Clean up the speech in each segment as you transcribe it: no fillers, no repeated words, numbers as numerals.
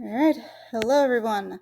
All right, hello everyone.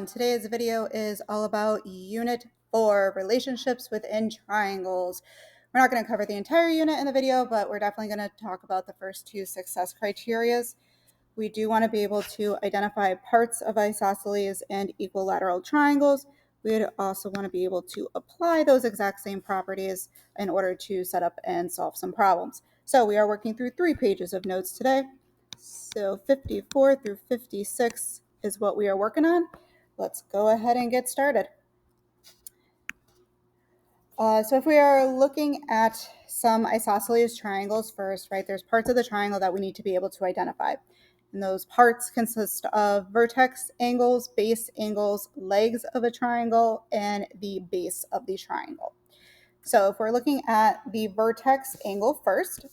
Today's video is all about Unit 4, relationships within triangles. We're not going to cover the entire unit in the video, but we're definitely going to talk about the first two success criterias. We do want to be able to identify parts of isosceles and equilateral triangles. We'd also want to be able to apply those exact same properties in order to set up and solve some problems. So we are working through 3 pages of notes today. So 54 through 56 is what we are working on. Let's go ahead and get started. So if we are looking at some isosceles triangles first, right, there's parts of the triangle that we need to be able to identify. And those parts consist of vertex angles, base angles, legs of a triangle, and the base of the triangle. So if we're looking at the vertex angle first,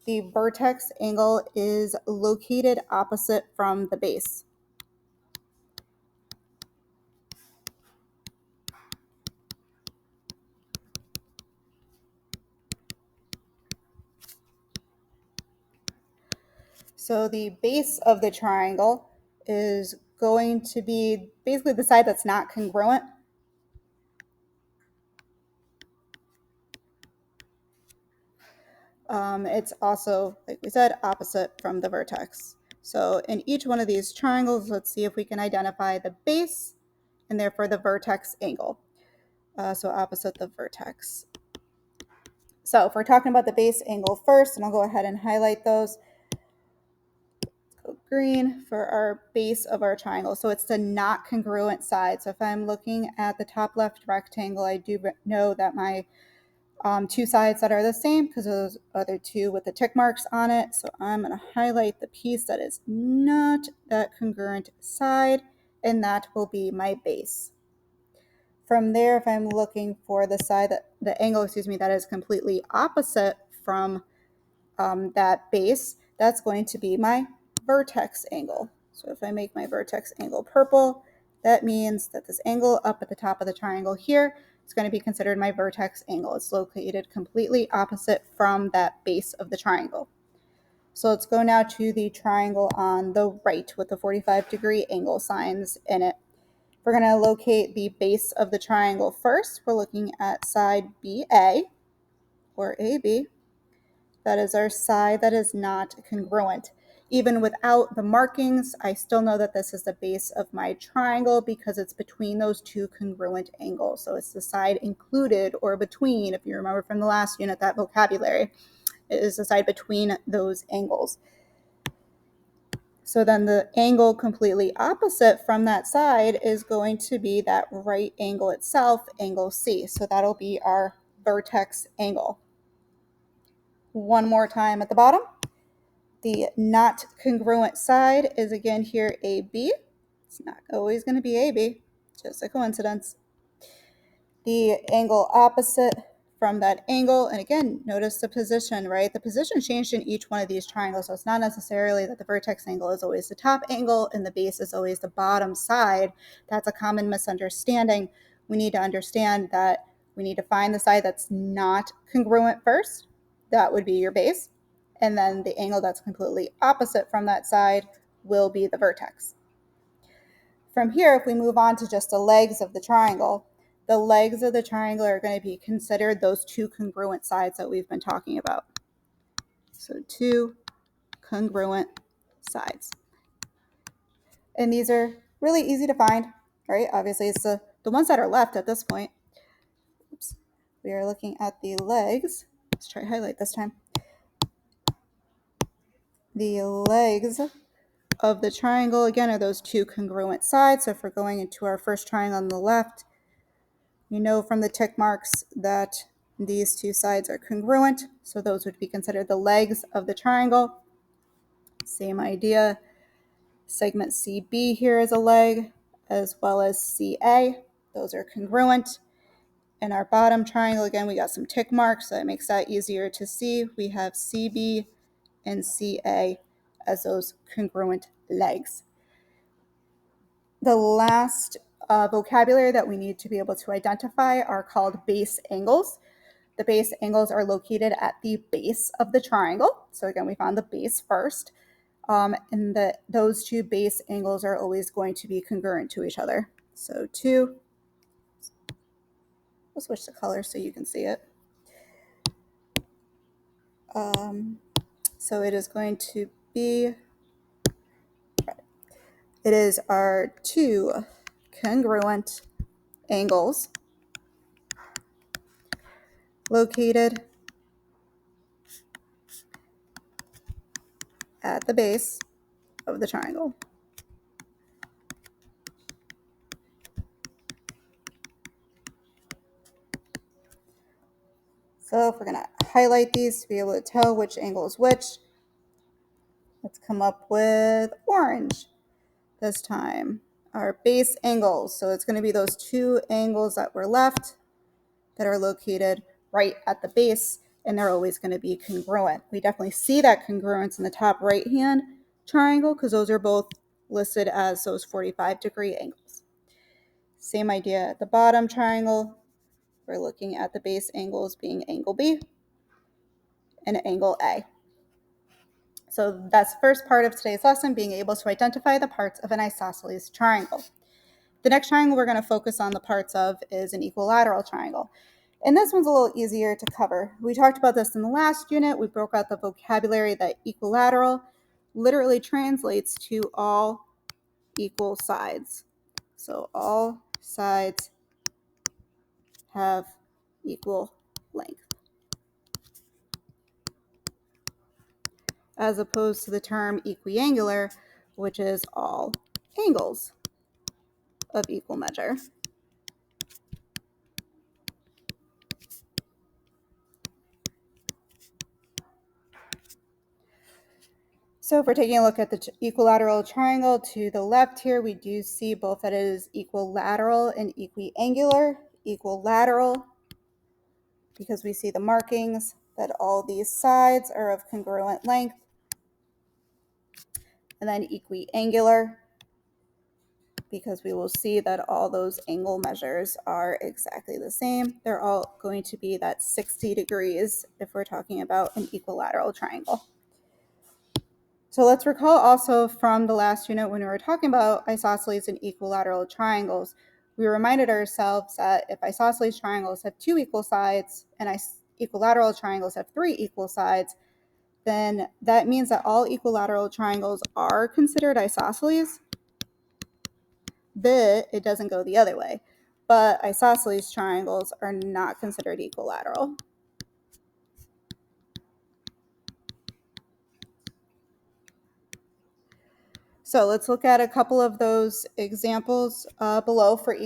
the vertex angle is located opposite from the base. So the base of the triangle is going to be basically the side that's not congruent. It's also, like we said, opposite from the vertex. So in each one of these triangles, let's see if we can identify the base and therefore the vertex angle. So opposite the vertex. So if we're talking about the base angle first, and I'll go ahead and highlight those. Green for our base of our triangle. So it's the not congruent side. So if I'm looking at the top left rectangle, I do know that my two sides that are the same because those other two with the tick marks on it. So I'm going to highlight the piece that is not that congruent side, and that will be my base. From there, if I'm looking for the side that the angle, that is completely opposite from that base, that's going to be my vertex angle. So if I make my vertex angle purple, that means that this angle up at the top of the triangle here is going to be considered my vertex angle. It's located completely opposite from that base of the triangle. So let's go now to the triangle on the right with the 45-degree angle signs in it. We're going to locate the base of the triangle first. We're looking at side BA or AB. That is our side that is not congruent. Even without the markings, I still know that this is the base of my triangle because it's between those two congruent angles. So it's the side included or between, if you remember from the last unit, that vocabulary. It is the side between those angles. So then the angle completely opposite from that side is going to be that right angle itself, angle C. So that'll be our vertex angle. One more time at the bottom. The not congruent side is again here AB. It's not always going to be AB, just a coincidence. The angle opposite from that angle, and again, notice the position, right? The position changed in each one of these triangles, so it's not necessarily that the vertex angle is always the top angle and the base is always the bottom side. That's a common misunderstanding. We need to understand that we need to find the side that's not congruent first. That would be your base. And then the angle that's completely opposite from that side will be the vertex. From here, if we move on to just the legs of the triangle, the legs of the triangle are going to be considered those two congruent sides that we've been talking about. So two congruent sides. And these are really easy to find, right? Obviously, it's the ones that are left at this point. Oops. We are looking at the legs. Let's try to highlight this time. The legs of the triangle, again, are those two congruent sides. So if we're going into our first triangle on the left, you know from the tick marks that these two sides are congruent, so those would be considered the legs of the triangle. Same idea. Segment CB here is a leg, as well as CA. Those are congruent. In our bottom triangle, again, we got some tick marks, so that makes that easier to see. We have CB and CA as those congruent legs. The last vocabulary that we need to be able to identify are called base angles. the base angles are located at the base of the triangle. So again, we found the base first. And those two base angles are always going to be congruent to each other. So we'll switch the color so you can see it. So it is going to be, it is our two congruent angles located at the base of the triangle. So if we're going to highlight these to be able to tell which angle is which, let's come up with orange this time. Our base angles. So it's going to be those two angles that were left that are located right at the base, and they're always going to be congruent. We definitely see that congruence in the top right-hand triangle because those are both listed as those 45-degree angles. Same idea at the bottom triangle. We're looking at the base angles being angle B and angle A. So that's the first part of today's lesson, being able to identify the parts of an isosceles triangle. The next triangle we're going to focus on the parts of is an equilateral triangle. And this one's a little easier to cover. We talked about this in the last unit. We broke out the vocabulary that equilateral literally translates to all equal sides. So all sides have equal length, as opposed to the term equiangular, which is all angles of equal measure. So if we're taking a look at the equilateral triangle to the left here, we do see both that it is equilateral and equiangular. Equilateral, because we see the markings that all these sides are of congruent length. And then equiangular, because we will see that all those angle measures are exactly the same. They're all going to be that 60 degrees if we're talking about an equilateral triangle. So let's recall also from the last unit when we were talking about isosceles and equilateral triangles, we reminded ourselves that if isosceles triangles have two equal sides and equilateral triangles have three equal sides, then that means that all equilateral triangles are considered isosceles, but it doesn't go the other way. But isosceles triangles are not considered equilateral. So let's look at a couple of those examples below for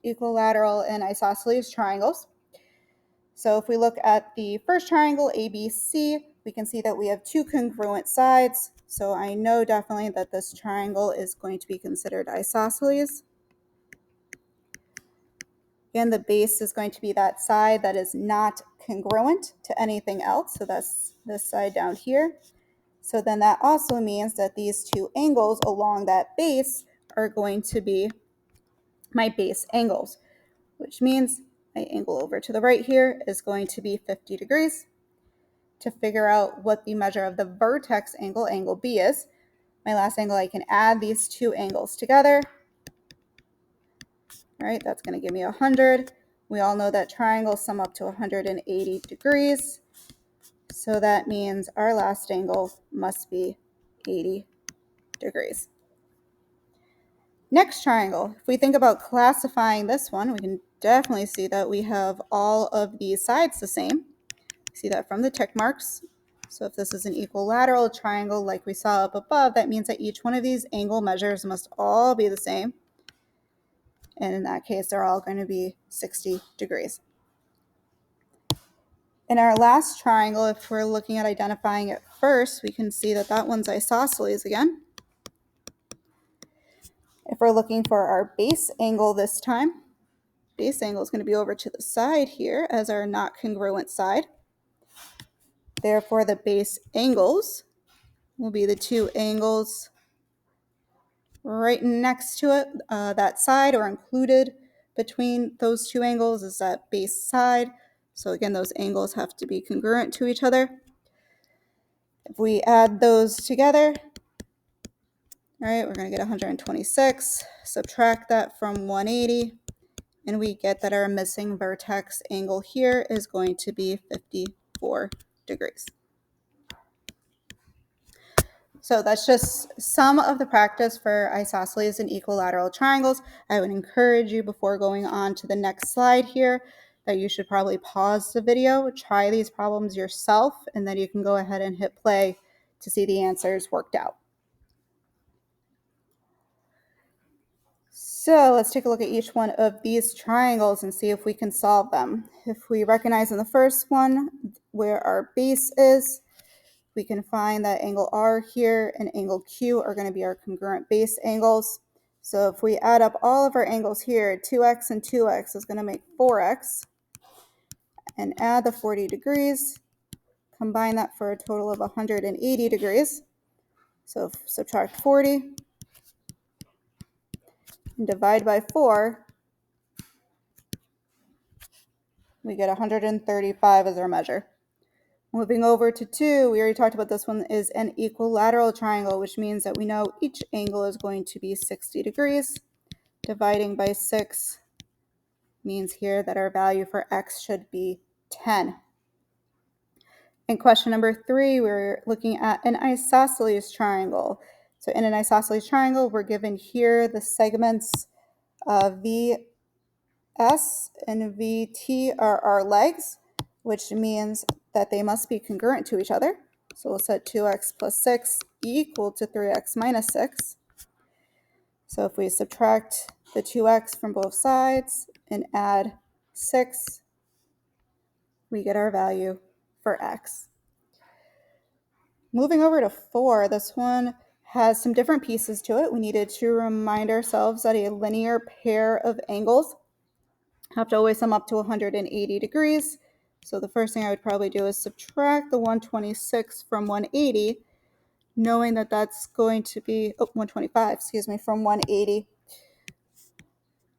equilateral and isosceles triangles. So if we look at the first triangle, ABC, we can see that we have two congruent sides. So I know definitely that this triangle is going to be considered isosceles. Again, the base is going to be that side that is not congruent to anything else. So that's this side down here. So then that also means that these two angles along that base are going to be my base angles, which means my angle over to the right here is going to be 50 degrees. To figure out what the measure of the vertex angle, angle B, is, my last angle, I can add these two angles together. All right, that's going to give me 100. We all know that triangles sum up to 180 degrees. So that means our last angle must be 80 degrees. Next triangle, if we think about classifying this one, we can definitely see that we have all of these sides the same. See that from the tick marks. So if this is an equilateral triangle like we saw up above, that means that each one of these angle measures must all be the same. And in that case, they're all going to be 60 degrees. In our last triangle, if we're looking at identifying it first, we can see that that one's isosceles again. If we're looking for our base angle this time, base angle is going to be over to the side here as our not congruent side. Therefore, the base angles will be the two angles right next to it. That side or included between those two angles is that base side. So again, those angles have to be congruent to each other. If we add those together, all right, we're going to get 126. Subtract that from 180, and we get that our missing vertex angle here is going to be 54 degrees. So that's just some of the practice for isosceles and equilateral triangles. I would encourage you, before going on to the next slide here, that you should probably pause the video, try these problems yourself, and then you can go ahead and hit play to see the answers worked out. So let's take a look at each one of these triangles and see if we can solve them. If we recognize in the first one where our base is, we can find that angle R here and angle Q are going to be our congruent base angles. So if we add up all of our angles here, 2x and 2x is going to make 4x, and add the 40 degrees, combine that for a total of 180 degrees. So subtract 40 and divide by 4, we get 135 as our measure. Moving over to 2, we already talked about this one, is an equilateral triangle, which means that we know each angle is going to be 60 degrees. Dividing by 6 means here that our value for x should be 10. In question number 3, we're looking at an isosceles triangle. So in an isosceles triangle, we're given here the segments VS and VT are our legs, which means that they must be congruent to each other. So we'll set 2x plus 6 equal to 3x minus 6. So if we subtract the 2x from both sides and add 6, we get our value for x. Moving over to 4, this one has some different pieces to it. We needed to remind ourselves that a linear pair of angles have to always sum up to 180 degrees. So the first thing I would probably do is subtract the 126 from 180, knowing that that's going to be 125, from 180,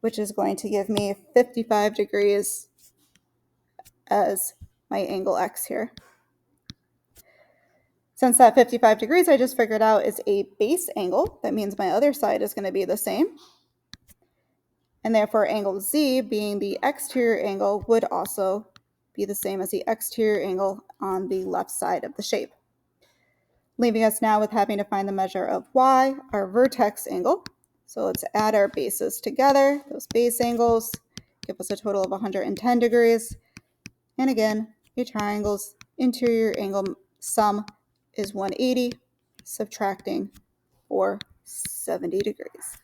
which is going to give me 55 degrees as my angle x here. Since that 55 degrees I just figured out is a base angle, that means my other side is going to be the same. And therefore angle Z, being the exterior angle, would also be the same as the exterior angle on the left side of the shape. Leaving us now with having to find the measure of Y, our vertex angle. So let's add our bases together. Those base angles give us a total of 110 degrees. And again, a triangle's interior angle sum is 180, subtracting for 70 degrees.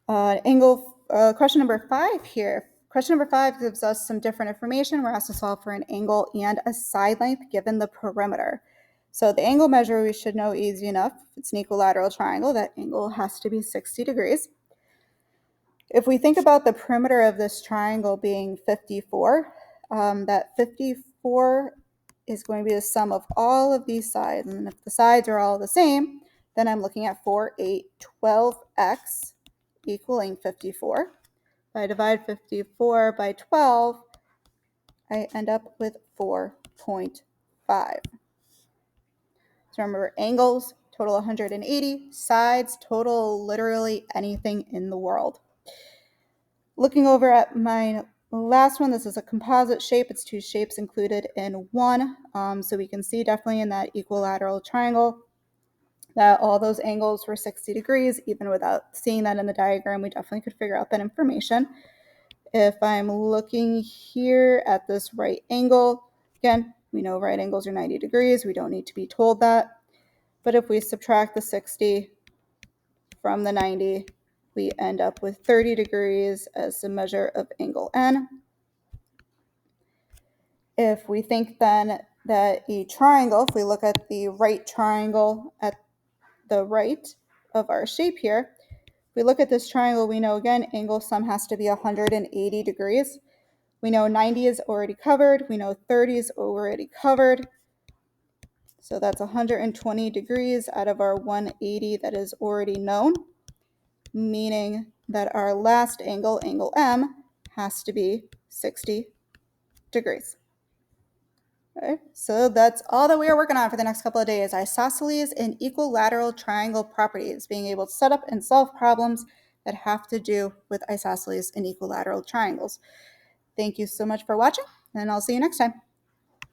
Question number 5 here. Question number 5 gives us some different information. We're asked to solve for an angle and a side length given the perimeter. So the angle measure we should know easy enough. It's an equilateral triangle. That angle has to be 60 degrees. If we think about the perimeter of this triangle being 54, that 54 is going to be the sum of all of these sides. And if the sides are all the same, then I'm looking at 4, 8, 12x equaling 54. If I divide 54 by 12, I end up with 4.5. So remember, angles total 180, sides total literally anything in the world. Looking over at my last one, this is a composite shape. It's 2 shapes included in one. So we can see definitely in that equilateral triangle that all those angles were 60 degrees. Even without seeing that in the diagram, we definitely could figure out that information. If I'm looking here at this right angle, again, we know right angles are 90 degrees. We don't need to be told that. But if we subtract the 60 from the 90, we end up with 30 degrees as the measure of angle N. If we think then that a triangle, if we look at the right triangle at the right of our shape here, if we look at this triangle, we know again, angle sum has to be 180 degrees. We know 90 is already covered. We know 30 is already covered. So that's 120 degrees out of our 180 that is already known, meaning that our last angle, angle M, has to be 60 degrees. Okay, so that's all that we are working on for the next couple of days. Isosceles and equilateral triangle properties, being able to set up and solve problems that have to do with isosceles and equilateral triangles. Thank you so much for watching, and I'll see you next time.